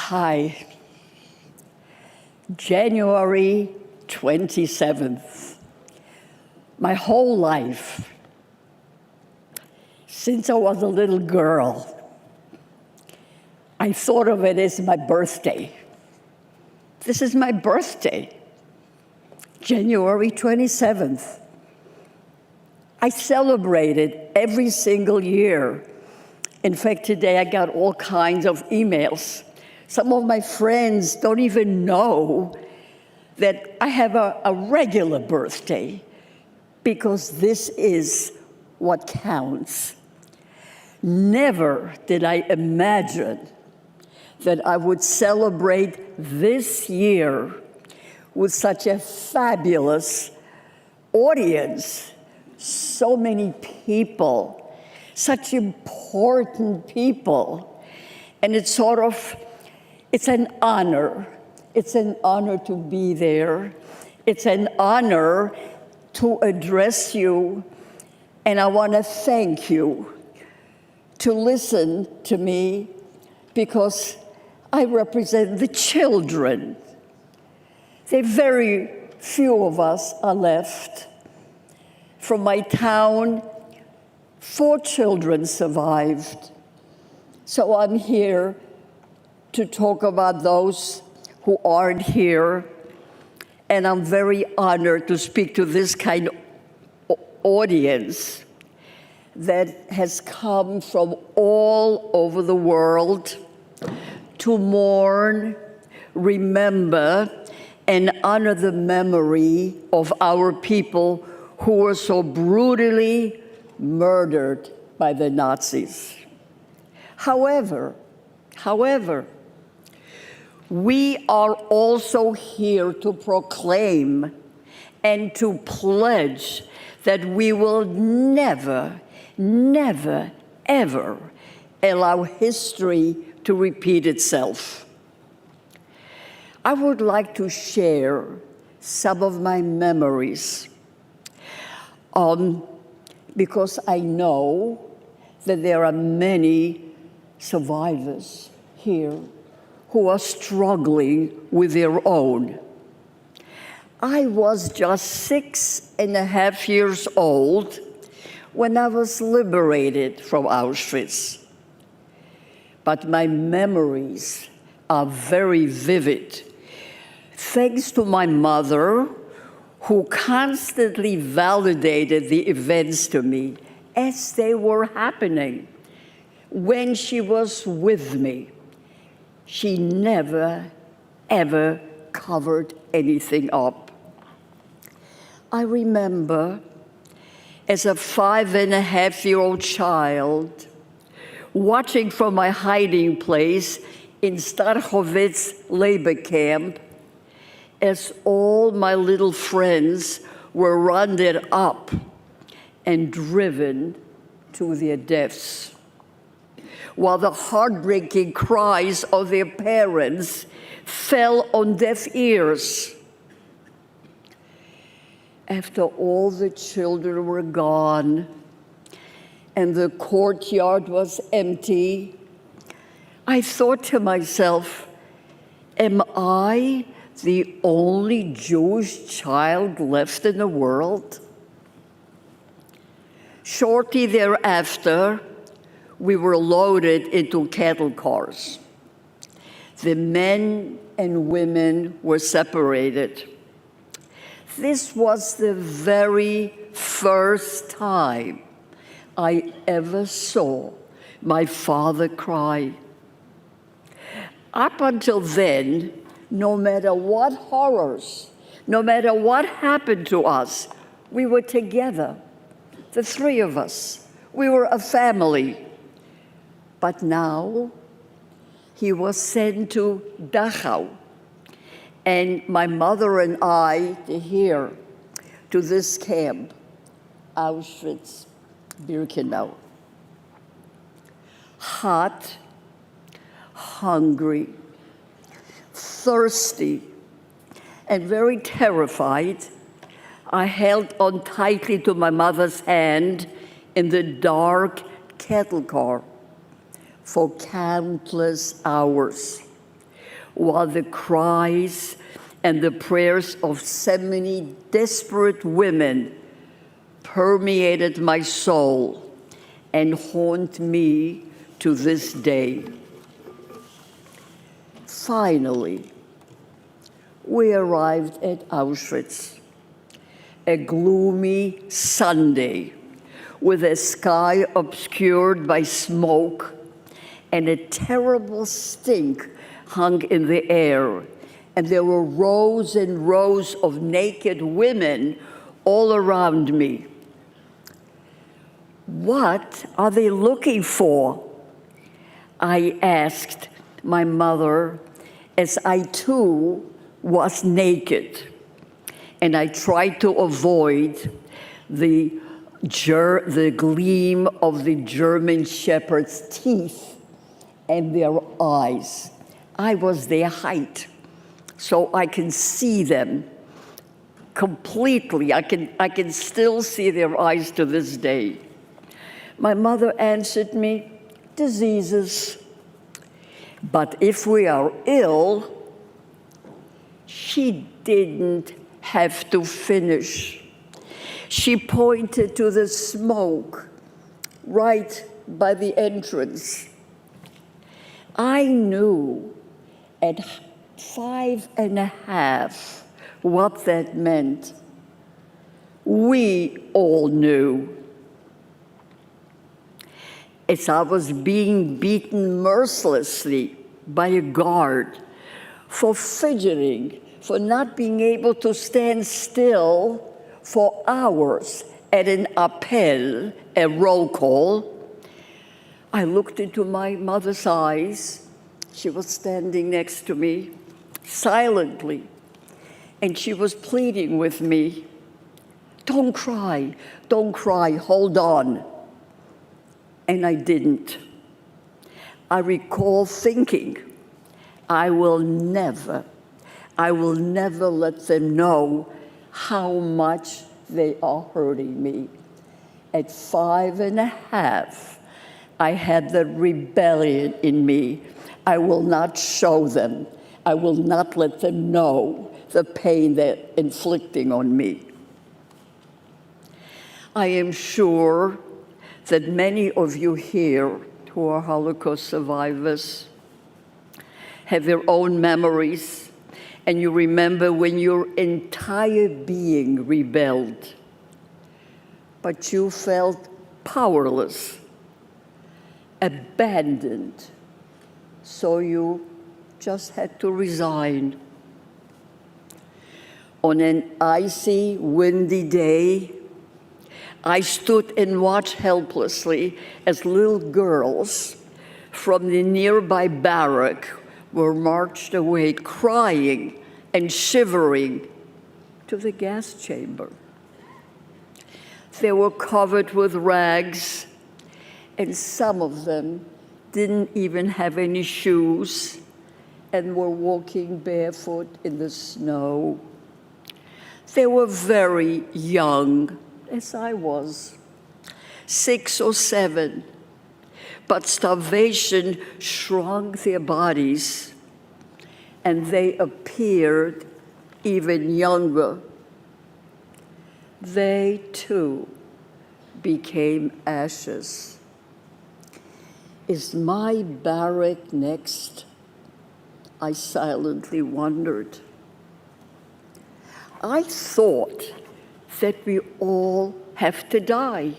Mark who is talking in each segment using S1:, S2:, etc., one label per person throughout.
S1: Hi, January 27th. My whole life, since I was a little girl, I thought of it as my birthday. This is my birthday, January 27th. I celebrate it every single year. In fact, today I got all kinds of emails. Some of my friends don't even know that I have a regular birthday because this is what counts. Never did I imagine that I would celebrate this year with such a fabulous audience, so many people, such important people. And it's an honor. It's an honor to be there. It's an honor to address you. And I want to thank you to listen to me because I represent the children. There are very few of us are left. From my town, 4 children survived. So I'm here to talk about those who aren't here. And I'm very honored to speak to this kind of audience that has come from all over the world to mourn, remember, and honor the memory of our people who were so brutally murdered by the Nazis. However, we are also here to proclaim and to pledge that we will never, ever allow history to repeat itself. I would like to share some of my memories because I know that there are many survivors here who are struggling with their own. I was just 6.5 years old when I was liberated from Auschwitz. But my memories are very vivid, thanks to my mother, who constantly validated the events to me as they were happening. When she was with me, she never, ever covered anything up. I remember as a 5.5-year-old child watching from my hiding place in Auschwitz labor camp as all my little friends were rounded up and driven to their deaths, while the heartbreaking cries of their parents fell on deaf ears. After all the children were gone and the courtyard was empty, I thought to myself, am I the only Jewish child left in the world? Shortly thereafter, we were loaded into cattle cars. The men and women were separated. This was the very first time I ever saw my father cry. Up until then, no matter what horrors, no matter what happened to us, we were together, the 3 of us. We were a family. But now, he was sent to Dachau, and my mother and I here to this camp, Auschwitz-Birkenau. Hot, hungry, thirsty, and very terrified, I held on tightly to my mother's hand in the dark cattle car for countless hours, while the cries and the prayers of so many desperate women permeated my soul and haunt me to this day. Finally, we arrived at Auschwitz, a gloomy Sunday with a sky obscured by smoke and a terrible stink hung in the air. And there were rows and rows of naked women all around me. What are they looking for? I asked my mother as I too was naked. And I tried to avoid the gleam of the German shepherd's teeth and their eyes. I was their height, so I can see them completely. I can still see their eyes to this day. My mother answered me, diseases. But if we are ill, she didn't have to finish. She pointed to the smoke right by the entrance. I knew at 5.5 what that meant. We all knew. As I was being beaten mercilessly by a guard for fidgeting, for not being able to stand still for hours at an appel, a roll call, I looked into my mother's eyes. She was standing next to me, silently, and she was pleading with me, don't cry, hold on. And I didn't. I recall thinking, I will never let them know how much they are hurting me. At 5.5, I had the rebellion in me. I will not show them. I will not let them know the pain they're inflicting on me. I am sure that many of you here who are Holocaust survivors have their own memories, and you remember when your entire being rebelled, but you felt powerless, abandoned, so you just had to resign. On an icy, windy day, I stood and watched helplessly as little girls from the nearby barrack were marched away, crying and shivering, to the gas chamber. They were covered with rags, and some of them didn't even have any shoes and were walking barefoot in the snow. They were very young, as I was, 6 or 7, but starvation shrunk their bodies, and they appeared even younger. They too became ashes. Is my barrack next? I silently wondered. I thought that we all have to die,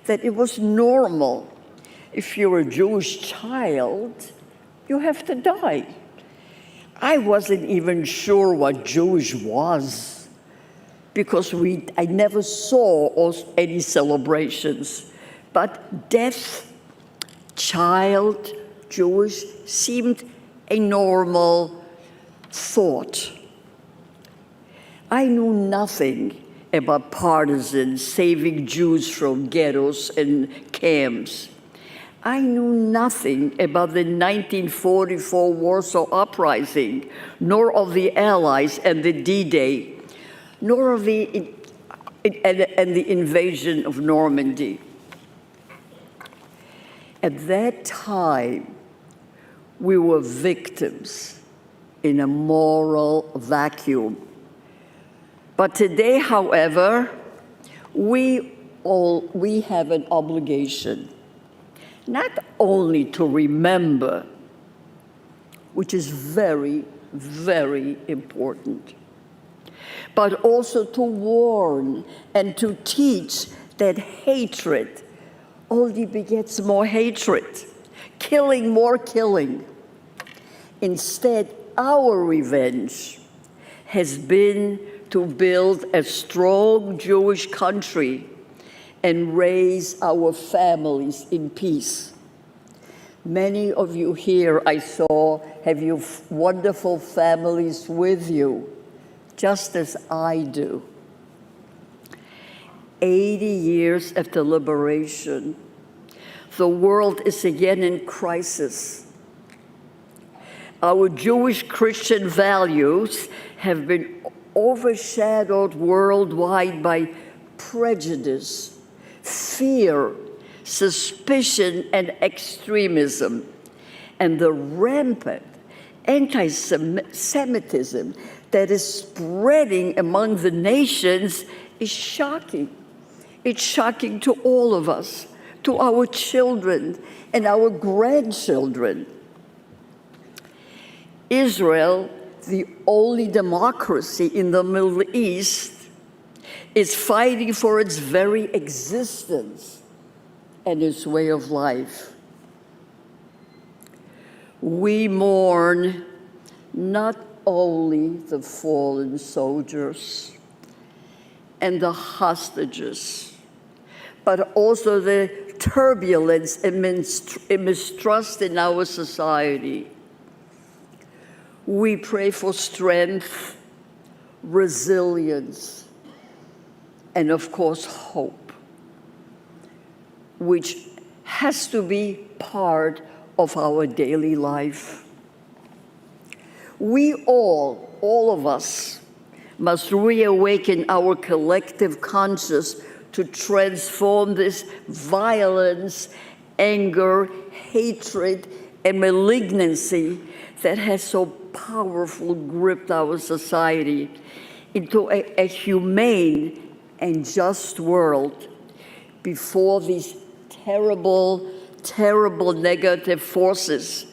S1: that it was normal. If you're a Jewish child, you have to die. I wasn't even sure what Jewish was, because I never saw any celebrations. But death, child, Jewish, seemed a normal thought. I knew nothing about partisans saving Jews from ghettos and camps. I knew nothing about the 1944 Warsaw Uprising, nor of the Allies and the D-Day, nor of the invasion of Normandy. At that time, We were victims in a moral vacuum. But today, however, we have an obligation, not only to remember, which is very, very important, but also to warn and to teach that hatred only begets more hatred, killing more killing. Instead, our revenge has been to build a strong Jewish country and raise our families in peace. Many of you here, I saw, have your wonderful families with you, just as I do. 80 years after liberation, the world is again in crisis. Our Jewish Christian values have been overshadowed worldwide by prejudice, fear, suspicion, and extremism. And the rampant anti-Semitism that is spreading among the nations is shocking. It's shocking to all of us, to our children and our grandchildren. Israel, the only democracy in the Middle East, is fighting for its very existence and its way of life. We mourn not only the fallen soldiers and the hostages, but also the turbulence and mistrust in our society. We pray for strength, resilience, and of course, hope, which has to be part of our daily life. We all of us, must reawaken our collective conscience to transform this violence, anger, hatred, and malignancy that has so powerfully gripped our society into a humane and just world before these terrible, terrible negative forces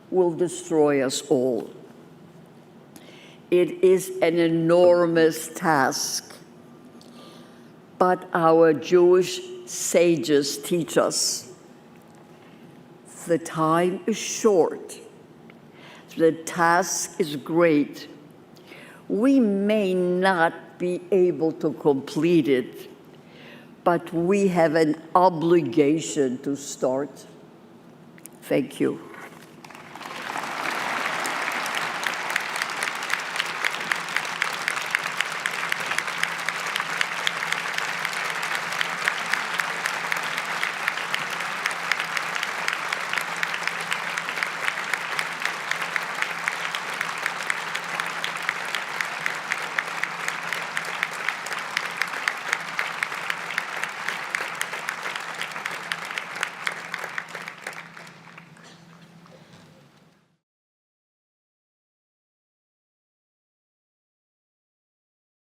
S1: will destroy us all. It is an enormous task, but our Jewish sages teach us the time is short, the task is great. We may not be able to complete it, but we have an obligation to start. Thank you.